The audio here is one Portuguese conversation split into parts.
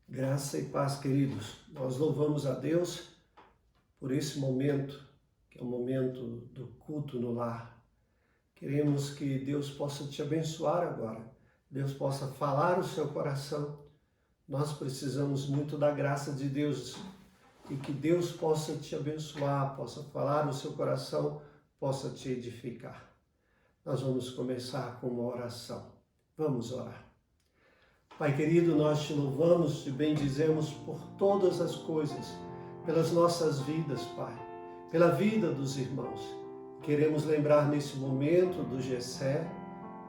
Graça e paz, queridos. Nós louvamos a Deus por esse momento, que é o momento do culto no lar. Queremos que Deus possa te abençoar agora. Deus possa falar o seu coração. Nós precisamos muito da graça de Deus e que Deus possa te abençoar, possa falar no seu coração, possa te edificar. Nós vamos começar com uma oração. Vamos orar. Pai querido, nós te louvamos, te bendizemos por todas as coisas, pelas nossas vidas, Pai, pela vida dos irmãos. Queremos lembrar nesse momento do Jessé,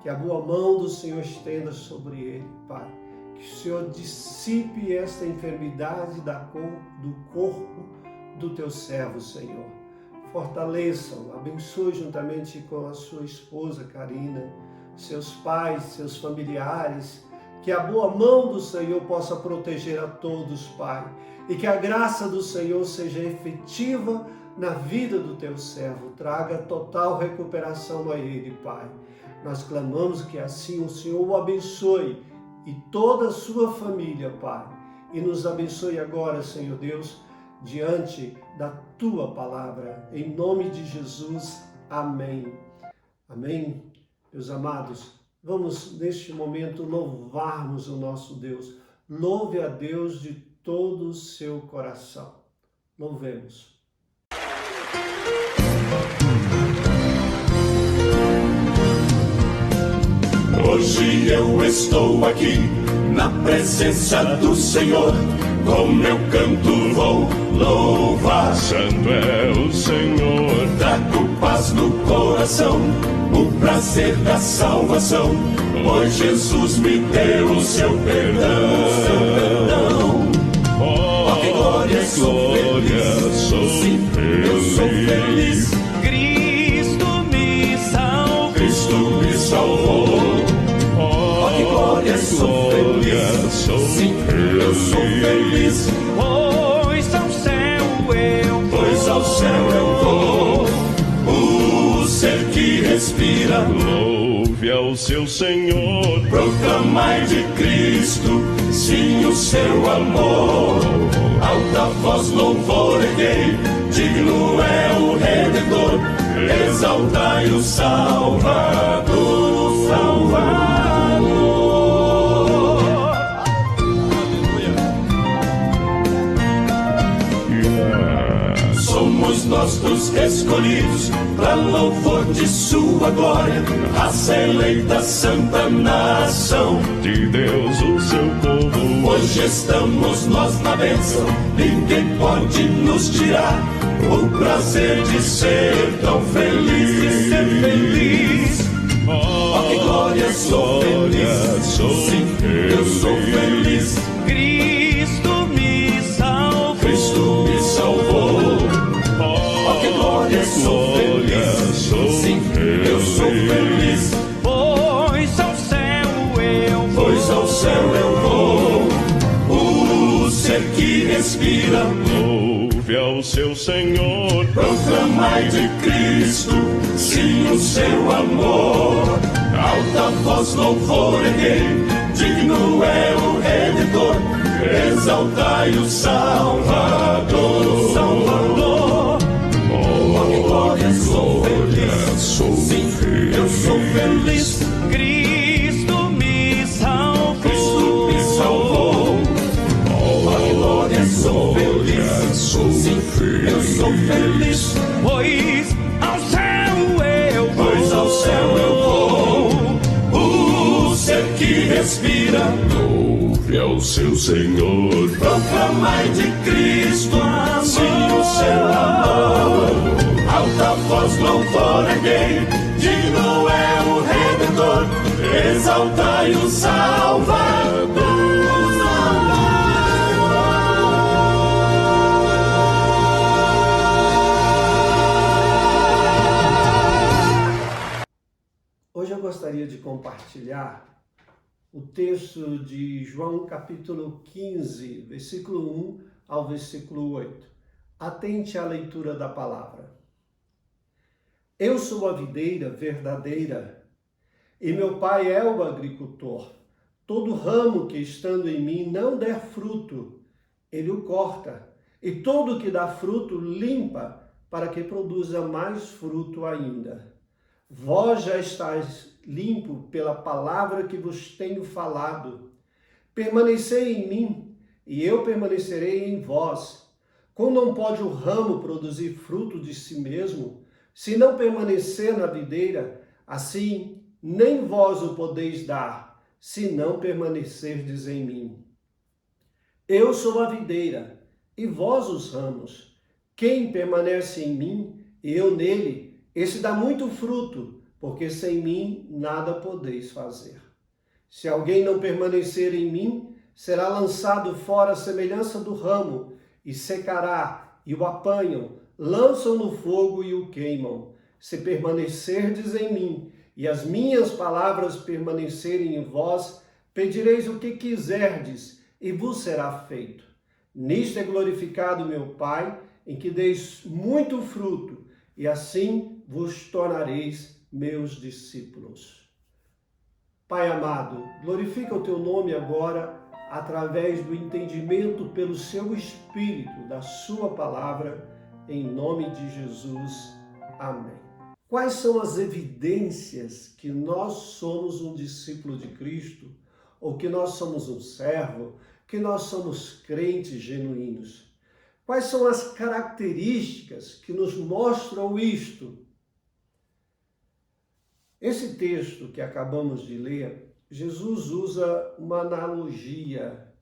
que a boa mão do Senhor estenda sobre ele, Pai. Que o Senhor dissipe esta enfermidade do corpo do teu servo, Senhor. Fortaleça-o, abençoe juntamente com a sua esposa, Karina, seus pais, seus familiares. Que a boa mão do Senhor possa proteger a todos, Pai. E que a graça do Senhor seja efetiva na vida do teu servo. Traga total recuperação a ele, Pai. Nós clamamos que assim o Senhor o abençoe e toda a sua família, Pai. E nos abençoe agora, Senhor Deus, diante da tua palavra. Em nome de Jesus. Amém. Amém. Meus amados, vamos, neste momento, louvarmos o nosso Deus. Louve a Deus de todo o seu coração. Louvemos. Hoje eu estou aqui, na presença do Senhor. Com meu canto vou louvar. Santo é o Senhor. Trago paz no coração, o prazer da salvação, pois Jesus me deu o seu perdão. Oh, que glória, sou feliz. Sim, eu sou feliz. Cristo me salvou. Cristo me salvou. Oh, que glória, sou feliz. Sim, eu sou feliz. Pois ao céu eu vou. O ser que respira, Louve ao seu Senhor. proclamai de Cristo, sim, o seu amor. Alta voz, louvor erguei, digno é o Redentor. Exaltai o Salvador, Salvador. Somos nós dos escolhidos, para louvor de sua glória, raça eleita, santa nação De Deus o seu povo. Hoje estamos nós na bênção, ninguém pode nos tirar o prazer de ser tão feliz, de ser feliz. Oh, que glória, sou feliz. Sim, eu sou feliz. Cristo me salvou. Cristo me salvou. Oh, que glória, sou feliz. Sim, eu sou feliz. Pois ao céu eu vou. O ser que respira, Louve ao seu Senhor. proclamai de Cristo, sim, o seu amor. Alta voz, louvor erguei, digno é o Redentor. Exaltai o Salvador, Salvador. Oh, que glória, sou feliz. Sim, eu sou feliz. Cristo me salvou. Cristo me salvou. Oh, que glória, sou feliz. Sim, eu sou feliz. Pois ao céu eu vou. O ser que respira, Louve ao seu Senhor. proclamai de Cristo, sim, o seu amor. Alta voz, louvor erguei, digno é o Redentor. Exaltai o Salvador, Hoje eu gostaria de compartilhar o texto de João capítulo 15, versículo 1 ao versículo 8. Atente à leitura da palavra. Eu sou a videira verdadeira e meu pai é o agricultor. todo ramo que estando em mim não der fruto, ele o corta, e todo que dá fruto limpa, para que produza mais fruto ainda. Vós já estáis limpo pela palavra que vos tenho falado. Permanecei em mim, e eu permanecerei em vós. Como não pode o ramo produzir fruto de si mesmo, se não permanecer na videira, assim nem vós o podeis dar, se não permanecerdes em mim. Eu sou a videira, e vós os ramos. Quem permanece em mim, e eu nele, esse dá muito fruto, porque sem mim nada podeis fazer. Se alguém não permanecer em mim, será lançado fora à semelhança do ramo, e secará, e o apanham, lançam no fogo e o queimam. Se permanecerdes em mim, e as minhas palavras permanecerem em vós, pedireis o que quiserdes, e vos será feito. Nisto é glorificado meu Pai, em que deis muito fruto, e assim vos tornareis meus discípulos. Pai amado, glorifica o teu nome agora, através do entendimento pelo seu Espírito da sua palavra, em nome de Jesus. Amém. Quais são as evidências que nós somos um discípulo de Cristo, ou que nós somos um servo, que nós somos crentes genuínos? Quais são as características que nos mostram isto? Esse texto que acabamos de ler, Jesus usa uma analogia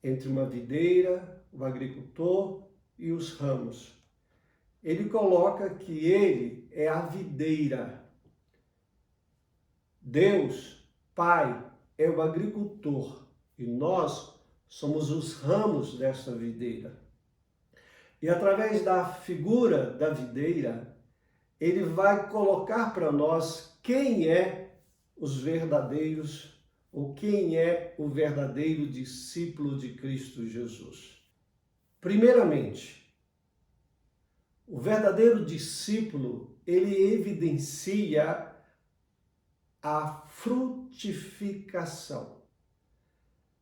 entre uma videira, o agricultor e os ramos. Ele coloca que ele é a videira. Deus, Pai, é o agricultor e nós somos os ramos dessa videira. E através da figura da videira, ele vai colocar para nós quem é os verdadeiros, ou quem é o verdadeiro discípulo de Cristo Jesus. Primeiramente, o verdadeiro discípulo, ele evidencia a frutificação.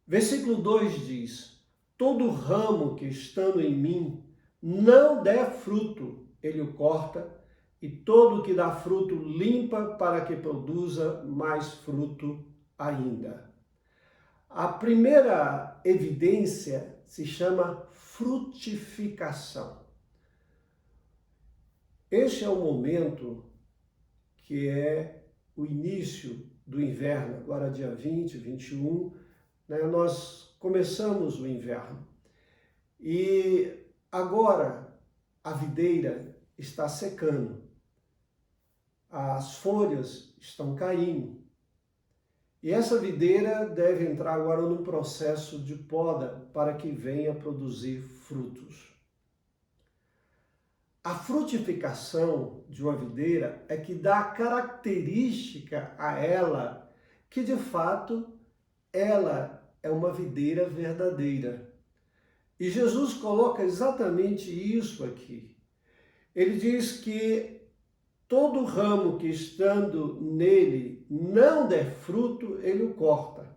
Versículo 2 diz: todo ramo que estando em mim não der fruto, ele o corta, e todo que dá fruto limpa, para que produza mais fruto ainda. A primeira evidência se chama frutificação. Este é o momento que é o início do inverno, agora dia 20, 21, nós começamos o inverno. E agora a videira está secando, as folhas estão caindo. E essa videira deve entrar agora num processo de poda para que venha produzir frutos. A frutificação de uma videira é que dá característica a ela que, de fato, ela é uma videira verdadeira. E Jesus coloca exatamente isso aqui. Ele diz que todo ramo que estando nele não der fruto, ele o corta.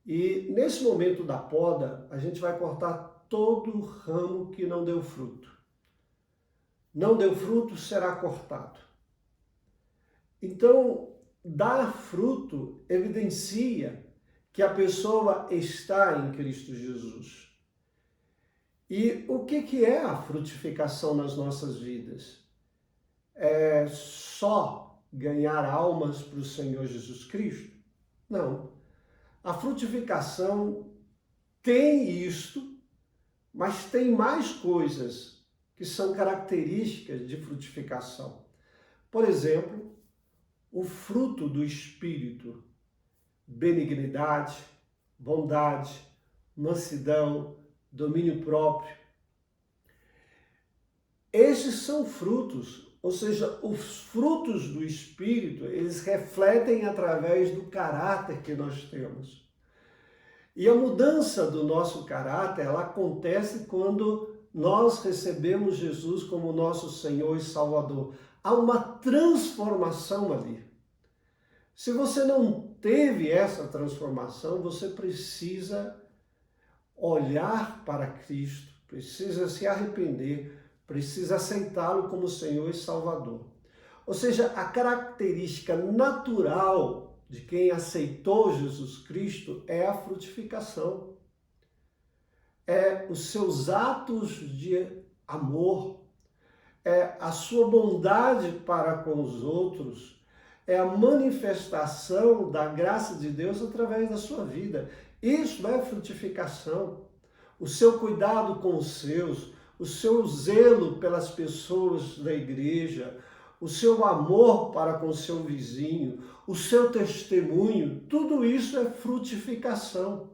E nesse momento da poda, a gente vai cortar todo ramo que não deu fruto. Não deu fruto, será cortado. Então, dar fruto evidencia que a pessoa está em Cristo Jesus. E o que é a frutificação nas nossas vidas? É só ganhar almas para o Senhor Jesus Cristo? Não. A frutificação tem isto, mas tem mais coisas que são características de frutificação. Por exemplo, o fruto do Espírito: benignidade, bondade, mansidão, domínio próprio. Esses são frutos, ou seja, os frutos do Espírito, eles refletem através do caráter que nós temos. E a mudança do nosso caráter, ela acontece quando nós recebemos Jesus como nosso Senhor e Salvador. Há uma transformação ali. Se você não teve essa transformação, você precisa olhar para Cristo, precisa se arrepender, precisa aceitá-lo como Senhor e Salvador. Ou seja, a característica natural de quem aceitou Jesus Cristo é a frutificação. É os seus atos de amor, é a sua bondade para com os outros, é a manifestação da graça de Deus através da sua vida. Isso é frutificação. O seu cuidado com os seus, o seu zelo pelas pessoas da igreja, o seu amor para com o seu vizinho, o seu testemunho, tudo isso é frutificação.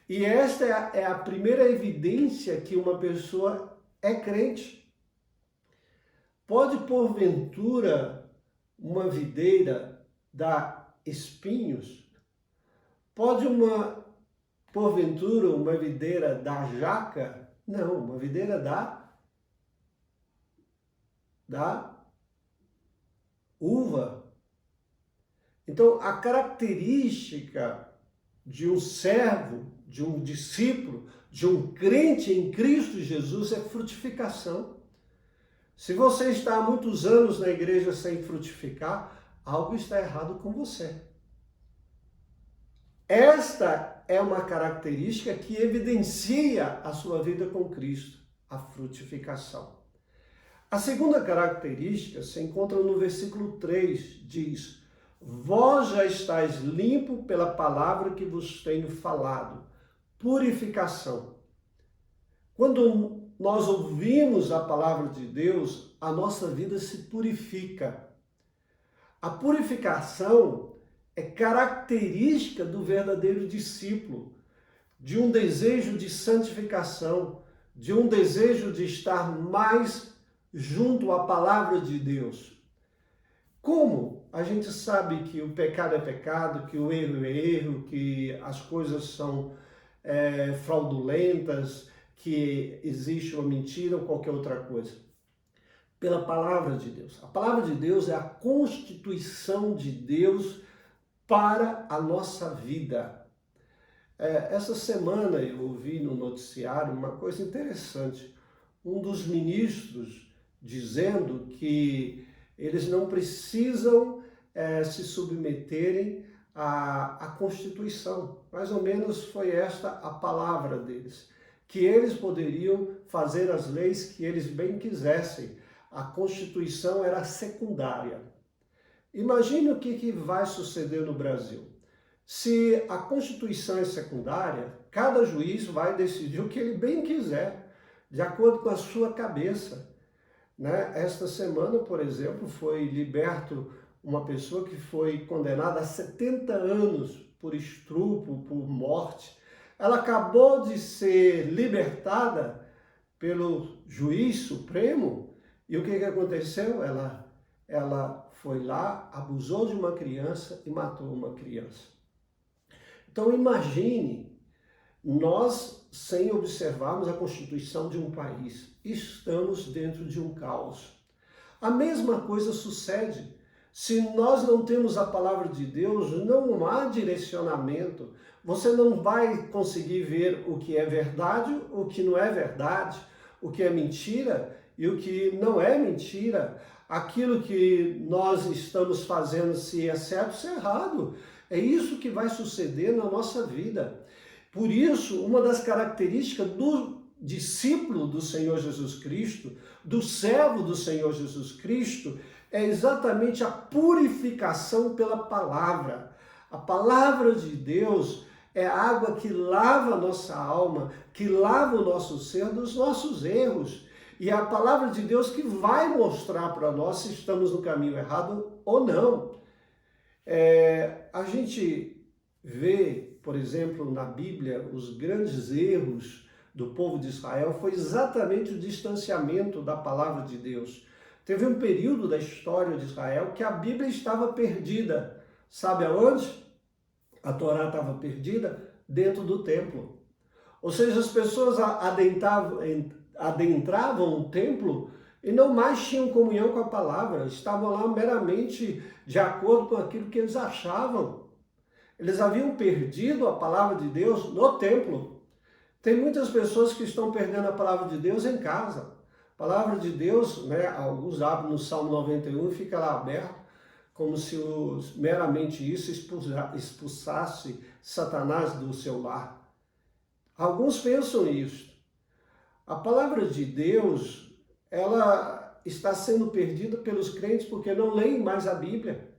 E esta é a primeira evidência que uma pessoa é crente. Pode, porventura, uma videira dar espinhos? Pode, porventura, uma videira dar jaca? Não, uma videira dá uva. Então, a característica de um servo, de um discípulo, de um crente em Cristo Jesus é frutificação. Se você está há muitos anos na igreja sem frutificar, algo está errado com você. Esta é uma característica que evidencia a sua vida com Cristo, a frutificação. A segunda característica se encontra no versículo 3, diz: vós já estáis limpo pela palavra que vos tenho falado. Purificação. Quando nós ouvimos a palavra de Deus, a nossa vida se purifica. A purificação é característica do verdadeiro discípulo, de um desejo de santificação, de um desejo de estar mais junto à palavra de Deus. Como a gente sabe que o pecado é pecado, que o erro é erro, que as coisas são fraudulentas, que existe uma mentira ou qualquer outra coisa? Pela palavra de Deus. A palavra de Deus é a constituição de Deus para a nossa vida. Essa semana eu ouvi no noticiário uma coisa interessante. Um dos ministros dizendo que eles não precisam se submeterem à Constituição. Mais ou menos foi esta a palavra deles. Que eles poderiam fazer as leis que eles bem quisessem. A Constituição era secundária. Imagine o que vai suceder no Brasil. Se a Constituição é secundária, cada juiz vai decidir o que ele bem quiser, de acordo com a sua cabeça. Esta semana, por exemplo, foi liberto uma pessoa que foi condenada a 70 anos por estupro, por morte. Ela acabou de ser libertada pelo juiz supremo e o que aconteceu? Ela foi lá, abusou de uma criança e matou uma criança. Então imagine, nós sem observarmos a Constituição de um país, estamos dentro de um caos. A mesma coisa sucede. Se nós não temos a palavra de Deus, não há direcionamento. Você não vai conseguir ver o que é verdade, o que não é verdade, o que é mentira e o que não é mentira. Aquilo que nós estamos fazendo, se é certo, se é errado. É isso que vai suceder na nossa vida. Por isso, uma das características do discípulo do Senhor Jesus Cristo, do servo do Senhor Jesus Cristo, é exatamente a purificação pela palavra. A palavra de Deus é a água que lava a nossa alma, que lava o nosso ser dos nossos erros. E é a palavra de Deus que vai mostrar para nós se estamos no caminho errado ou não. A gente vê, por exemplo, na Bíblia, os grandes erros do povo de Israel foi exatamente o distanciamento da palavra de Deus. Teve um período da história de Israel que a Bíblia estava perdida. Sabe aonde? A Torá estava perdida dentro do templo. Ou seja, as pessoas adentravam o templo e não mais tinham comunhão com a palavra, estavam lá meramente de acordo com aquilo que eles achavam. Eles haviam perdido a palavra de Deus no templo. Tem muitas pessoas que estão perdendo a palavra de Deus em casa. A palavra de Deus, né, alguns abrem no Salmo 91 e fica lá aberto, como se meramente isso expulsasse Satanás do seu lar. Alguns pensam isso. A palavra de Deus, ela está sendo perdida pelos crentes porque não leem mais a Bíblia.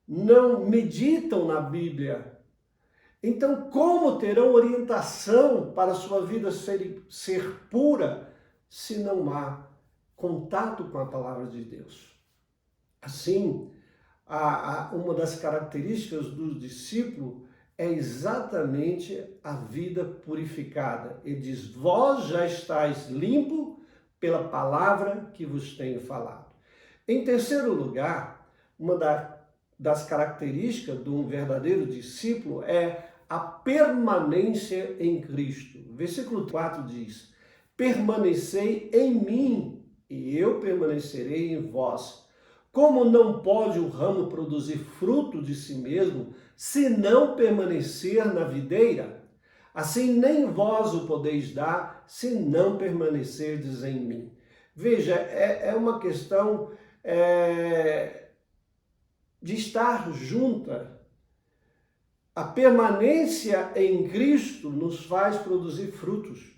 Não meditam na Bíblia. Então, como terão orientação para a sua vida ser pura se não há contato com a palavra de Deus? Assim, uma das características do discípulo é exatamente a vida purificada. Ele diz, vós já estáis limpo pela palavra que vos tenho falado. Em terceiro lugar, uma das características de um verdadeiro discípulo é a permanência em Cristo. O versículo 4 diz, permanecei em mim e eu permanecerei em vós. Como não pode o ramo produzir fruto de si mesmo, se não permanecer na videira? Assim nem vós o podeis dar, se não permanecerdes em mim. Veja, é uma questão de estar junta. A permanência em Cristo nos faz produzir frutos.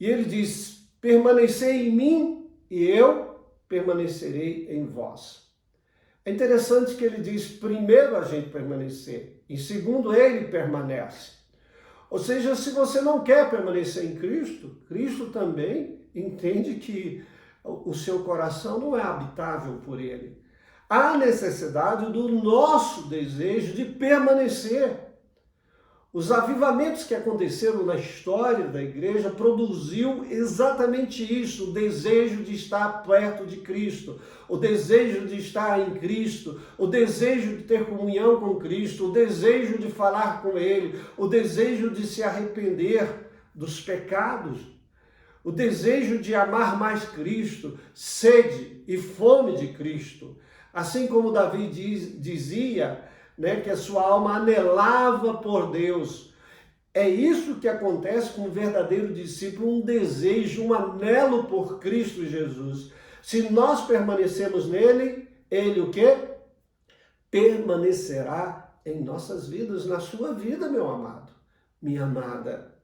E ele diz, permanecei em mim e eu permanecerei em vós. É interessante que ele diz, primeiro a gente permanecer, e segundo ele permanece. Ou seja, se você não quer permanecer em Cristo, Cristo também entende que o seu coração não é habitável por ele. Há necessidade do nosso desejo de permanecer. Os avivamentos que aconteceram na história da igreja produziu exatamente isso, o desejo de estar perto de Cristo, o desejo de estar em Cristo, o desejo de ter comunhão com Cristo, o desejo de falar com Ele, o desejo de se arrepender dos pecados, o desejo de amar mais Cristo, sede e fome de Cristo. Assim como Davi dizia, né, que a sua alma anelava por Deus. É isso que acontece com o verdadeiro discípulo, um desejo, um anelo por Cristo Jesus. Se nós permanecemos nele, ele o quê? Permanecerá em nossas vidas, na sua vida, meu amado, minha amada.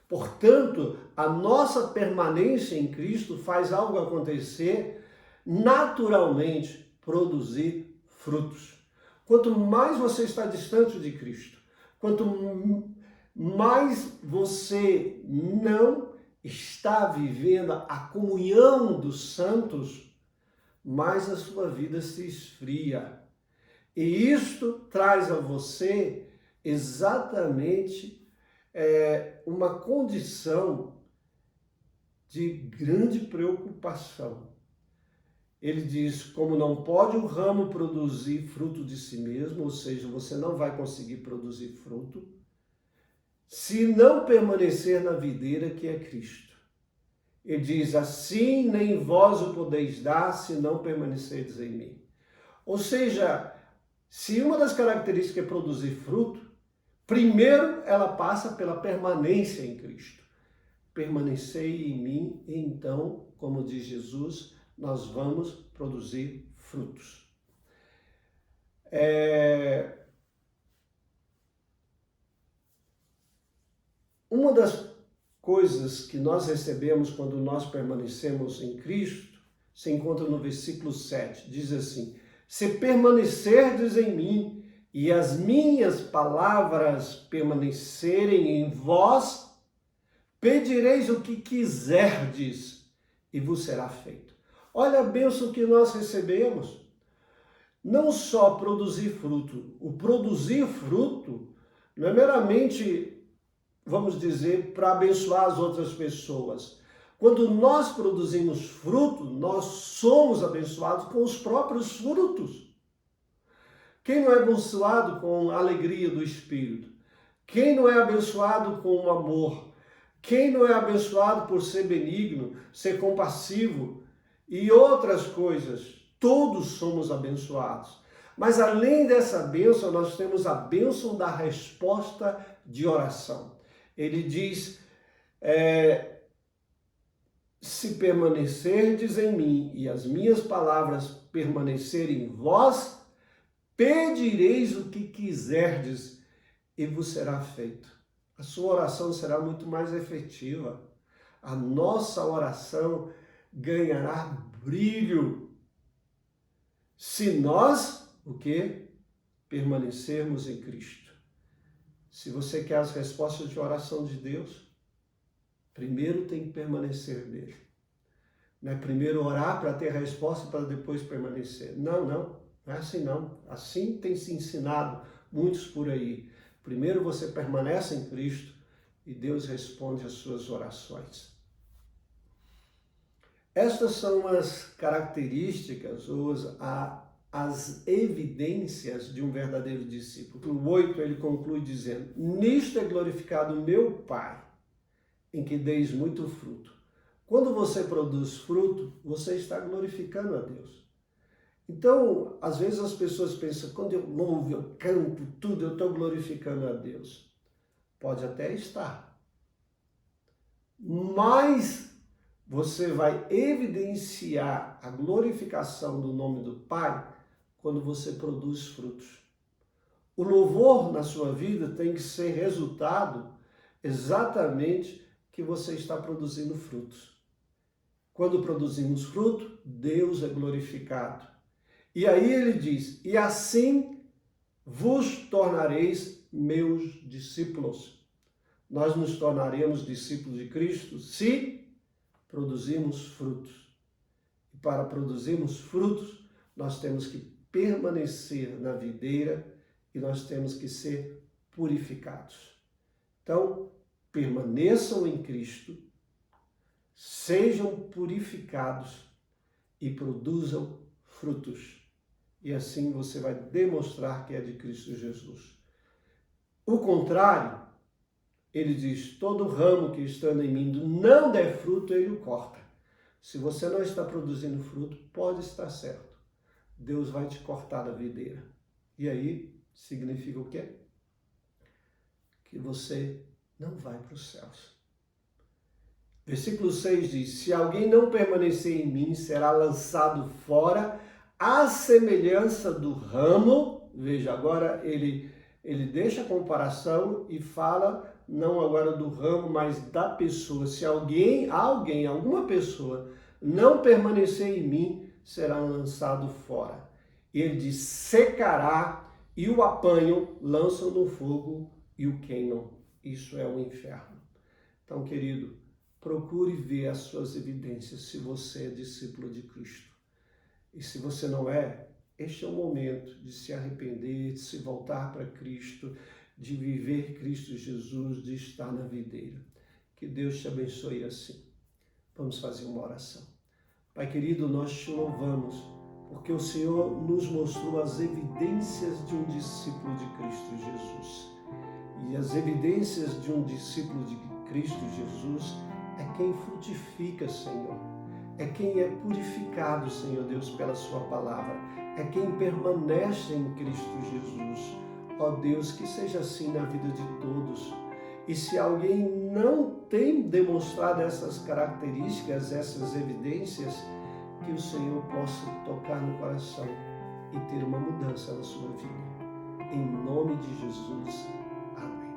Portanto, a nossa permanência em Cristo faz algo acontecer, naturalmente produzir frutos. Quanto mais você está distante de Cristo, quanto mais você não está vivendo a comunhão dos santos, mais a sua vida se esfria. E isto traz a você exatamente uma condição de grande preocupação. Ele diz, como não pode o ramo produzir fruto de si mesmo, ou seja, você não vai conseguir produzir fruto, se não permanecer na videira que é Cristo. Ele diz, assim nem vós o podeis dar, se não permanecerdes em mim. Ou seja, se uma das características é produzir fruto, primeiro ela passa pela permanência em Cristo. Permanecei em mim, e então, como diz Jesus, nós vamos produzir frutos. Uma das coisas que nós recebemos quando nós permanecemos em Cristo se encontra no versículo 7. Diz assim, se permanecerdes em mim e as minhas palavras permanecerem em vós, pedireis o que quiserdes e vos será feito. Olha a bênção que nós recebemos. Não só produzir fruto. O produzir fruto não é meramente, vamos dizer, para abençoar as outras pessoas. Quando nós produzimos fruto, nós somos abençoados com os próprios frutos. Quem não é abençoado com a alegria do Espírito? Quem não é abençoado com o amor? Quem não é abençoado por ser benigno, ser compassivo e outras coisas? Todos somos abençoados. Mas além dessa bênção, nós temos a bênção da resposta de oração. Ele diz, se permanecerdes em mim e as minhas palavras permanecerem em vós, pedireis o que quiserdes e vos será feito. A sua oração será muito mais efetiva. A nossa oração ganhará brilho se nós, o quê? Permanecermos em Cristo. Se você quer as respostas de oração de Deus, primeiro tem que permanecer nele. Não é primeiro orar para ter a resposta para depois permanecer. Não é assim não. Assim tem se ensinado muitos por aí. Primeiro você permanece em Cristo e Deus responde às suas orações. Estas são as características ou as evidências de um verdadeiro discípulo. No 8 ele conclui dizendo, nisto é glorificado meu Pai, em que deis muito fruto. Quando você produz fruto, você está glorificando a Deus. Então, às vezes as pessoas pensam, quando eu louvo, eu canto, tudo, eu estou glorificando a Deus. Pode até estar. Mas você vai evidenciar a glorificação do nome do Pai quando você produz frutos. O louvor na sua vida tem que ser resultado exatamente que você está produzindo frutos. Quando produzimos fruto, Deus é glorificado. E aí ele diz, e assim vos tornareis meus discípulos. Nós nos tornaremos discípulos de Cristo se produzirmos frutos. E para produzirmos frutos, nós temos que permanecer na videira e nós temos que ser purificados. Então, permaneçam em Cristo, sejam purificados e produzam frutos. E assim você vai demonstrar que é de Cristo Jesus. O contrário, ele diz, todo ramo que estando em mim não der fruto, ele o corta. Se você não está produzindo fruto, pode estar certo. Deus vai te cortar da videira. E aí, significa o quê? Que você não vai para os céus. Versículo 6 diz, se alguém não permanecer em mim, será lançado fora, à semelhança do ramo. Veja, agora ele deixa a comparação e fala, não agora do ramo, mas da pessoa. Se alguma pessoa não permanecer em mim, será lançado fora. E ele diz, secará e o apanham, lançam no fogo e o queimam. Isso é o inferno. Então, querido, procure ver as suas evidências se você é discípulo de Cristo. E se você não é, este é o momento de se arrepender, de se voltar para Cristo, de viver Cristo Jesus, de estar na videira. Que Deus te abençoe assim. Vamos fazer uma oração. Pai querido, nós te louvamos, porque o Senhor nos mostrou as evidências de um discípulo de Cristo Jesus. E as evidências de um discípulo de Cristo Jesus é quem frutifica, Senhor. É quem é purificado, Senhor Deus, pela sua palavra. É quem permanece em Cristo Jesus. Ó Deus, que seja assim na vida de todos. E se alguém não tem demonstrado essas características, essas evidências, que o Senhor possa tocar no coração e ter uma mudança na sua vida. Em nome de Jesus. Amém.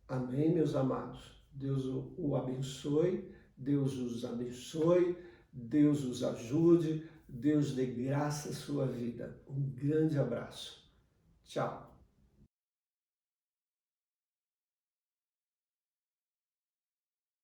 Amém, meus amados. Deus o abençoe. Deus os abençoe, Deus os ajude, Deus dê graça à sua vida. Um grande abraço. Tchau.